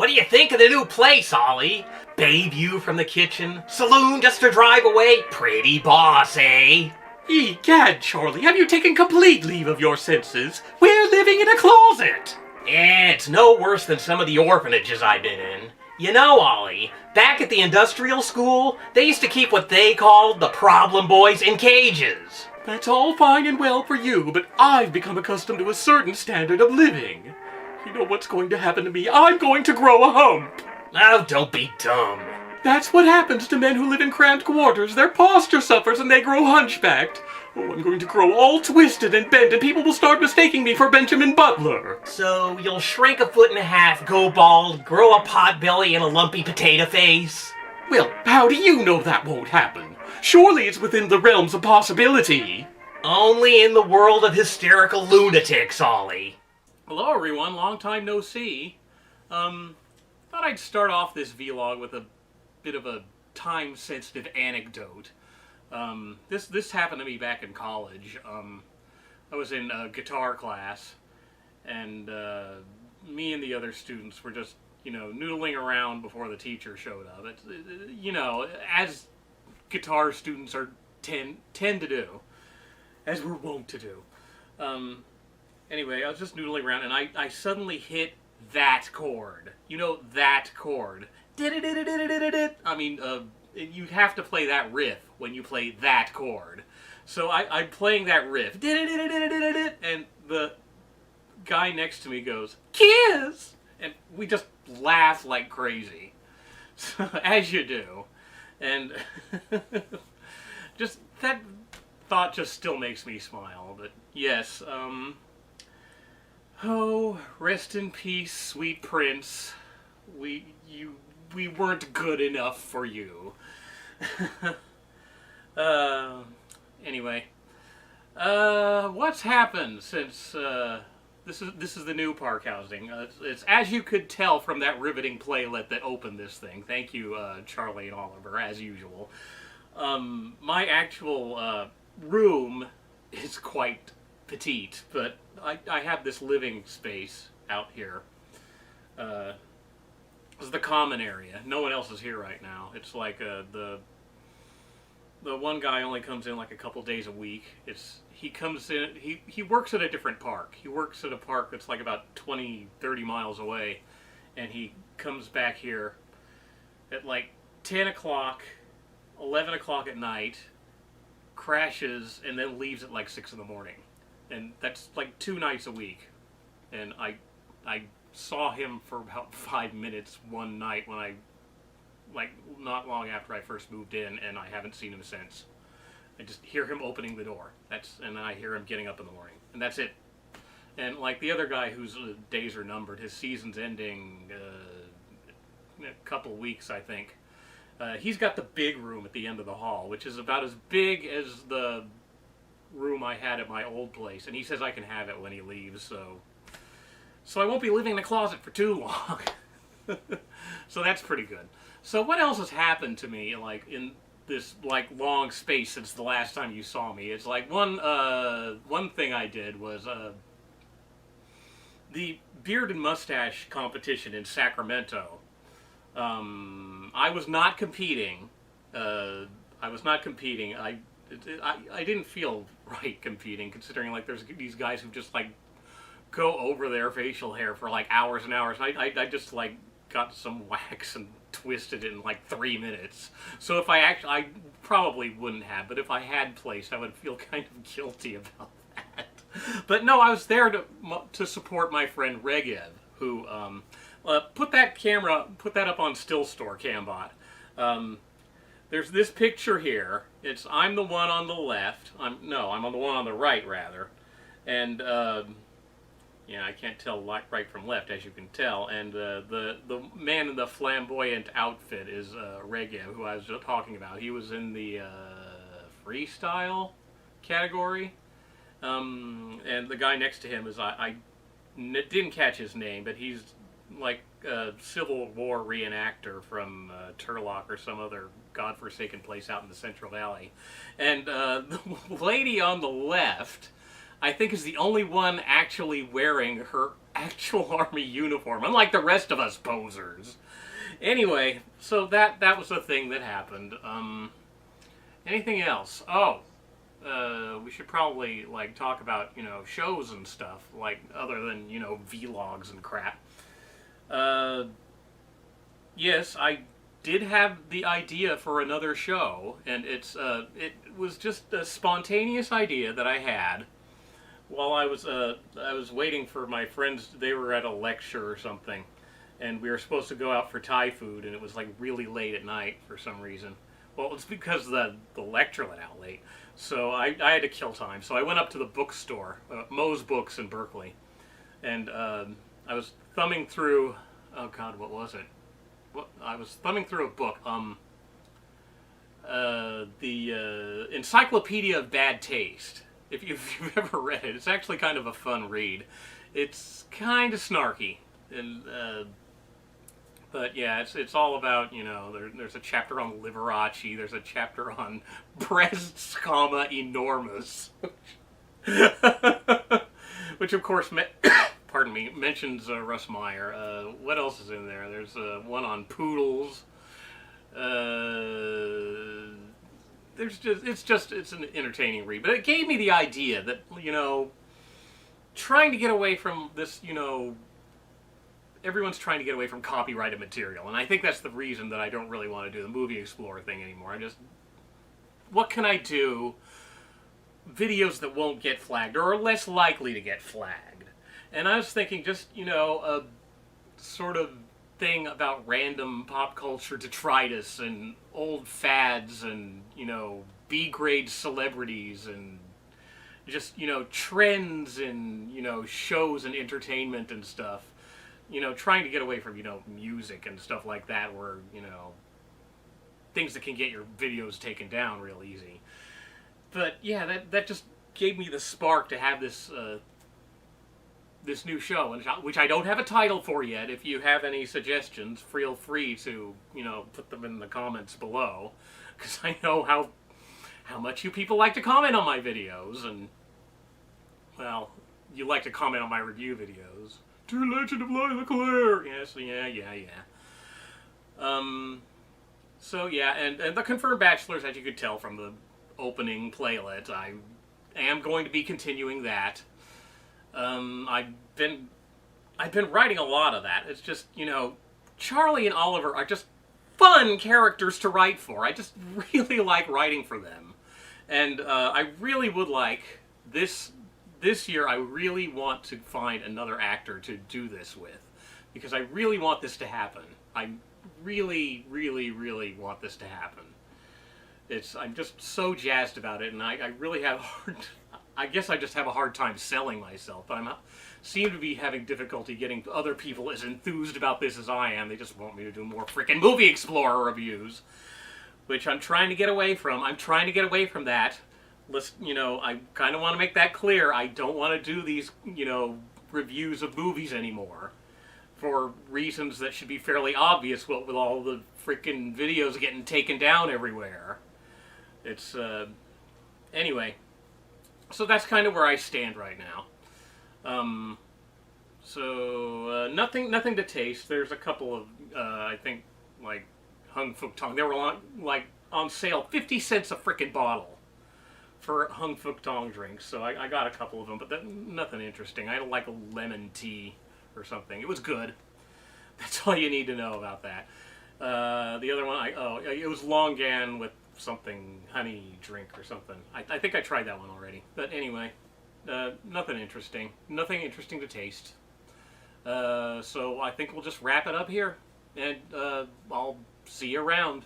What do you think of the new place, Ollie? Bay view from the kitchen, saloon just a drive away. Pretty boss, eh? Egad, Charlie, have you taken complete leave of your senses? We're living in a closet! It's no worse than some of the orphanages I've been in. You know, Ollie, back at the industrial school, they used to keep what they called the problem boys in cages. That's all fine and well for you, but I've become accustomed to a certain standard of living. You know what's going to happen to me? I'm going to grow a hump! Oh, don't be dumb. That's what happens to men who live in cramped quarters. Their posture suffers and they grow hunchbacked. Oh, I'm going to grow all twisted and bent, and people will start mistaking me for Benjamin Butler. So you'll shrink 1.5 feet, go bald, grow a pot belly and a lumpy potato face? Well, how do you know that won't happen? Surely it's within the realms of possibility. Only in the world of hysterical lunatics, Ollie. Hello everyone, long time no see. Thought I'd start off this vlog with a bit of a time-sensitive anecdote. This happened to me back in college. I was in guitar class, and me and the other students were just, noodling around before the teacher showed up. As guitar students tend to do, as we're wont to do. Anyway, I was just noodling around, and I suddenly hit that chord. You know, that chord. I mean, you have to play that riff when you play that chord. So I'm playing that riff. And the guy next to me goes, "Kiss!" And we just laugh like crazy. So, as you do. And just that thought just still makes me smile. But yes, oh, rest in peace, sweet prince. We weren't good enough for you. Anyway, what's happened since this is the new park housing? It's as you could tell from that riveting playlet that opened this thing. Thank you, Charlie and Oliver, as usual. My actual room is quite petite, but I have this living space out here. This is the common area. No one else is here right now. It's like the one guy only comes in like a couple days a week. He comes in, he works at a different park. He works at a park that's like about 20, 30 miles away, and he comes back here at like 10 o'clock, 11 o'clock at night, crashes, and then leaves at like 6 in the morning. And that's like 2 nights a week. And I saw him for about 5 minutes one night when not long after I first moved in, and I haven't seen him since. I just hear him opening the door. And then I hear him getting up in the morning. And that's it. And like the other guy whose days are numbered, his season's ending in a couple weeks, I think. He's got the big room at the end of the hall, which is about as big as the room I had at my old place. And he says I can have it when he leaves, so I won't be living in a closet for too long. So that's pretty good. So what else has happened to me, like, in this, like, long space since the last time you saw me? It's like one thing I did was, the beard and mustache competition in Sacramento. I was not competing. I didn't feel right competing, considering, like, there's these guys who just, like, go over their facial hair for like hours and hours. I just like got some wax and twisted it in like 3 minutes. So if I probably wouldn't have, but if I had placed, I would feel kind of guilty about that. But no, I was there to support my friend Regev, who put that up on Still Store Cambot. There's this picture here. I'm the one on the left. I'm on the one on the right rather, and. Yeah, I can't tell right from left, as you can tell. And the man in the flamboyant outfit is Regev, who I was just talking about. He was in the freestyle category. And the guy next to him is, I didn't catch his name, but he's like a Civil War reenactor from Turlock or some other godforsaken place out in the Central Valley. And the lady on the left, I think, is the only one actually wearing her actual army uniform, unlike the rest of us posers. Anyway, so that was the thing that happened. Anything else? Oh, we should probably like talk about shows and stuff, like other than vlogs and crap. Yes, I did have the idea for another show, and it was just a spontaneous idea that I had while I was waiting for my friends. They were at a lecture or something, and we were supposed to go out for Thai food, and it was like really late at night for some reason. Well, it's because the lecture went out late, so I had to kill time. So I went up to the bookstore, Moe's Books in Berkeley, and I was thumbing through. Oh God, what was it? I was thumbing through a book. The Encyclopedia of Bad Taste. If you've ever read it, it's actually kind of a fun read. It's kind of snarky, and but yeah, it's all about there's a chapter on Liberace. There's a chapter on breasts, enormous, which of course pardon me, mentions Russ Meyer. What else is in there? There's one on poodles. It's an entertaining read, but it gave me the idea that trying to get away from this, everyone's trying to get away from copyrighted material, and I think that's the reason that I don't really want to do the Movie Explorer thing anymore. What can I do? Videos that won't get flagged or are less likely to get flagged. And I was thinking just, a sort of thing about random pop culture detritus and old fads and, B-grade celebrities and just, trends in, shows and entertainment and stuff. Trying to get away from, music and stuff like that where, things that can get your videos taken down real easy. But yeah, that just gave me the spark to have this this new show, which I don't have a title for yet. If you have any suggestions, feel free to put them in the comments below, because I know how much you people like to comment on my videos, and well, you like to comment on my review videos. To Legend of Lila Claire. Yes, yeah. So yeah, and the Confirmed Bachelors, as you could tell from the opening playlet, I am going to be continuing that. I've been writing a lot of that. It's just, Charlie and Oliver are just fun characters to write for. I just really like writing for them. And I really would like, this year, I really want to find another actor to do this with. Because I really want this to happen. I really, really, really want this to happen. I'm just so jazzed about it, and I really have I guess I just have a hard time selling myself, but I seem to be having difficulty getting other people as enthused about this as I am. They just want me to do more frickin' Movie Explorer reviews, which I'm trying to get away from. I'm trying to get away from that. I kind of want to make that clear. I don't want to do these, reviews of movies anymore for reasons that should be fairly obvious with all the frickin' videos getting taken down everywhere. It's, anyway. So that's kind of where I stand right now. Nothing to taste. There's a couple of, I think, like, Hung Fook Tong. They were on sale, 50 cents a frickin' bottle for Hung Fook Tong drinks. So I got a couple of them, but nothing interesting. I had like a lemon tea or something. It was good. That's all you need to know about that. The other one, it was Longan with something, honey drink or something. I think I tried that one already. But anyway, nothing interesting. Nothing interesting to taste. So I think we'll just wrap it up here. And I'll see you around.